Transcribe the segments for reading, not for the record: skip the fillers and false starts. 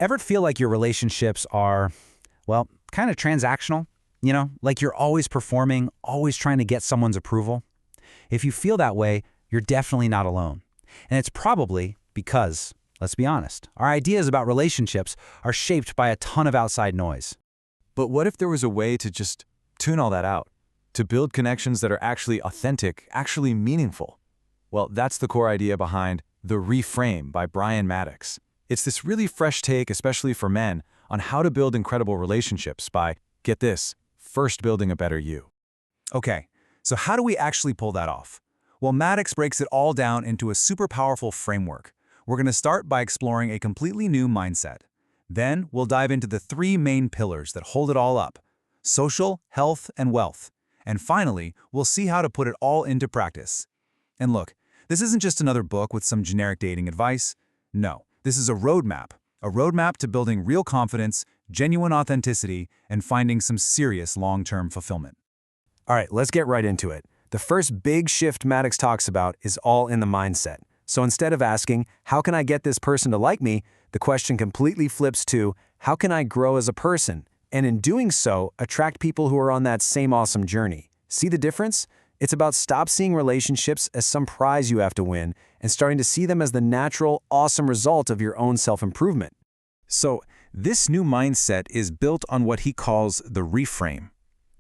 Ever feel like your relationships are, well, kind of transactional? Like you're always performing, always trying to get someone's approval? If you feel that way, you're definitely not alone. And it's probably because, let's be honest, our ideas about relationships are shaped by a ton of outside noise. But what if there was a way to just tune all that out? To build connections that are actually authentic, actually meaningful? Well, that's the core idea behind The Reframe by Brian Maddox. It's this really fresh take, especially for men, on how to build incredible relationships by, get this, first building a better you. Okay, so how do we actually pull that off? Well, Maddox breaks it all down into a super powerful framework. We're going to start by exploring a completely new mindset. Then we'll dive into the three main pillars that hold it all up: social, health, and wealth. And finally, we'll see how to put it all into practice. And look, this isn't just another book with some generic dating advice. No, this is a roadmap to building real confidence, genuine authenticity, and finding some serious long-term fulfillment. All right, let's get right into it. The first big shift Maddox talks about is all in the mindset. So instead of asking, how can I get this person to like me, the question completely flips to, how can I grow as a person? And in doing so, attract people who are on that same awesome journey. See the difference? It's about stop seeing relationships as some prize you have to win and starting to see them as the natural, awesome result of your own self-improvement. So, this new mindset is built on what he calls the reframe.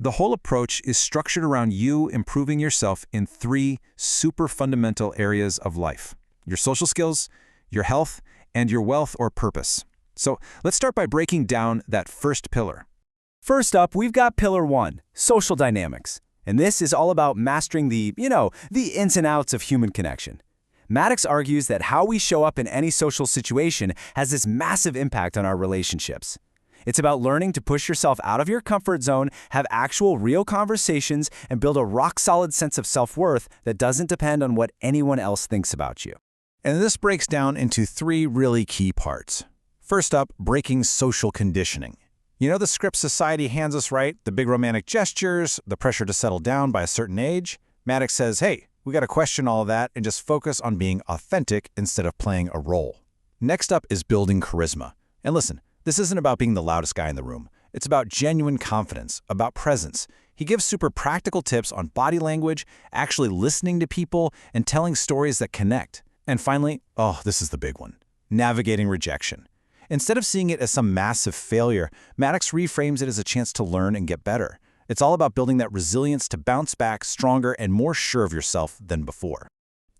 The whole approach is structured around you improving yourself in three super fundamental areas of life: your social skills, your health, and your wealth or purpose. So let's start by breaking down that first pillar. First up, we've got Pillar 1, social dynamics. And this is all about mastering the ins and outs of human connection. Maddox argues that how we show up in any social situation has this massive impact on our relationships. It's about learning to push yourself out of your comfort zone, have actual real conversations, and build a rock-solid sense of self-worth that doesn't depend on what anyone else thinks about you. And this breaks down into three really key parts. First up, breaking social conditioning. You know the script society hands us, right? The big romantic gestures, the pressure to settle down by a certain age. Maddox says, hey, we got to question all of that and just focus on being authentic instead of playing a role. Next up is building charisma. And listen, this isn't about being the loudest guy in the room. It's about genuine confidence, about presence. He gives super practical tips on body language, actually listening to people, and telling stories that connect. And finally, this is the big one, navigating rejection. Instead of seeing it as some massive failure, Maddox reframes it as a chance to learn and get better. It's all about building that resilience to bounce back stronger and more sure of yourself than before.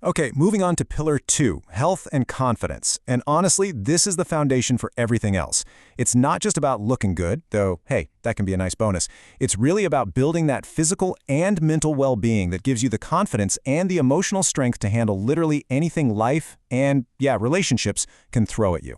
Okay, moving on to Pillar 2, health and confidence. And honestly, this is the foundation for everything else. It's not just about looking good, though, hey, that can be a nice bonus. It's really about building that physical and mental well-being that gives you the confidence and the emotional strength to handle literally anything life and, relationships can throw at you.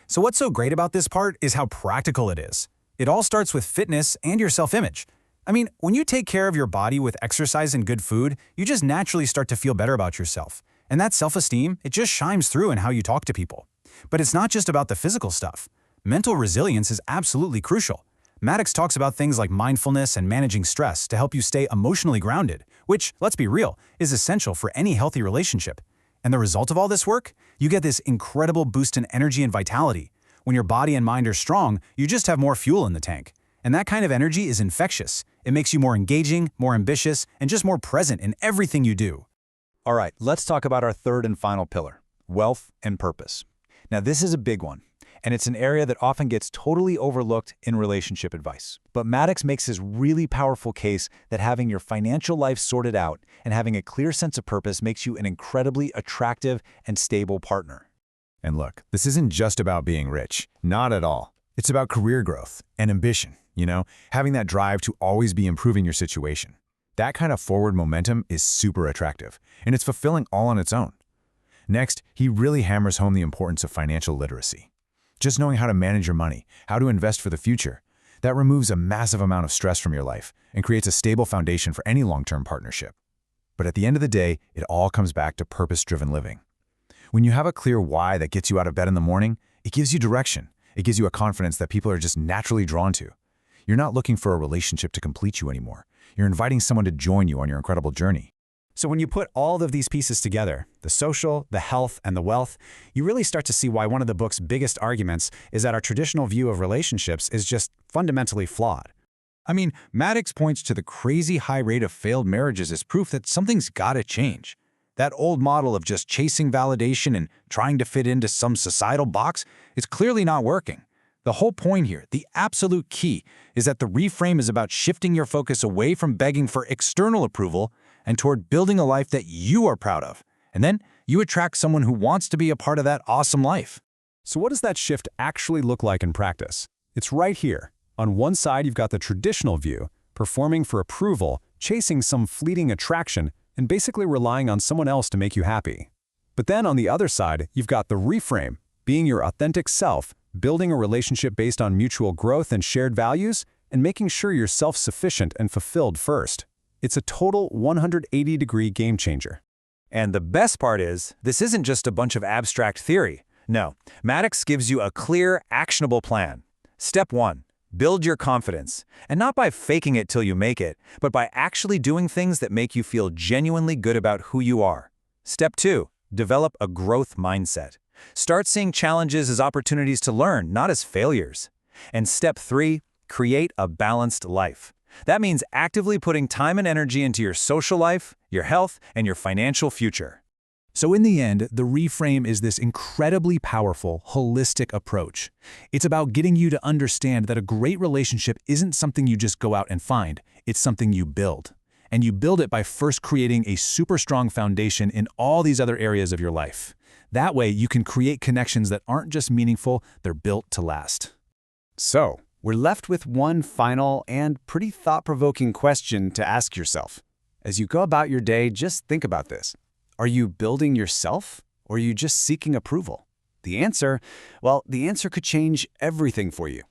So what's so great about this part is how practical it is. It all starts with fitness and your self-image. I mean, when you take care of your body with exercise and good food, you just naturally start to feel better about yourself. And that self-esteem, it just shines through in how you talk to people. But it's not just about the physical stuff. Mental resilience is absolutely crucial. Maddox talks about things like mindfulness and managing stress to help you stay emotionally grounded, which, let's be real, is essential for any healthy relationship. And the result of all this work? You get this incredible boost in energy and vitality. When your body and mind are strong, you just have more fuel in the tank. And that kind of energy is infectious. It makes you more engaging, more ambitious, and just more present in everything you do. All right, let's talk about our third and final pillar, wealth and purpose. Now, this is a big one, and it's an area that often gets totally overlooked in relationship advice. But Maddox makes this really powerful case that having your financial life sorted out and having a clear sense of purpose makes you an incredibly attractive and stable partner. And look, this isn't just about being rich. Not at all. It's about career growth and ambition, having that drive to always be improving your situation. That kind of forward momentum is super attractive, and it's fulfilling all on its own. Next, he really hammers home the importance of financial literacy. Just knowing how to manage your money, how to invest for the future, that removes a massive amount of stress from your life and creates a stable foundation for any long-term partnership. But at the end of the day, it all comes back to purpose-driven living. When you have a clear why that gets you out of bed in the morning, it gives you direction. It gives you a confidence that people are just naturally drawn to. You're not looking for a relationship to complete you anymore. You're inviting someone to join you on your incredible journey. So when you put all of these pieces together, the social, the health, and the wealth, you really start to see why one of the book's biggest arguments is that our traditional view of relationships is just fundamentally flawed. I mean, Maddox points to the crazy high rate of failed marriages as proof that something's gotta change. That old model of just chasing validation and trying to fit into some societal box is clearly not working. The whole point here, the absolute key, is that the reframe is about shifting your focus away from begging for external approval and toward building a life that you are proud of. And then you attract someone who wants to be a part of that awesome life. So what does that shift actually look like in practice? It's right here. On one side, you've got the traditional view, performing for approval, chasing some fleeting attraction, and basically relying on someone else to make you happy. But then on the other side, you've got the reframe, being your authentic self, building a relationship based on mutual growth and shared values, and making sure you're self-sufficient and fulfilled first. It's a total 180-degree game changer. And the best part is, this isn't just a bunch of abstract theory. No, Maddox gives you a clear, actionable plan. Step 1. Build your confidence. And not by faking it till you make it, but by actually doing things that make you feel genuinely good about who you are. Step 2. Develop a growth mindset. Start seeing challenges as opportunities to learn, not as failures. And Step 3. Create a balanced life. That means actively putting time and energy into your social life, your health, and your financial future. So in the end, the reframe is this incredibly powerful, holistic approach. It's about getting you to understand that a great relationship isn't something you just go out and find, it's something you build. And you build it by first creating a super strong foundation in all these other areas of your life. That way, you can create connections that aren't just meaningful, they're built to last. So, we're left with one final and pretty thought-provoking question to ask yourself. As you go about your day, just think about this. Are you building yourself, or are you just seeking approval? The answer could change everything for you.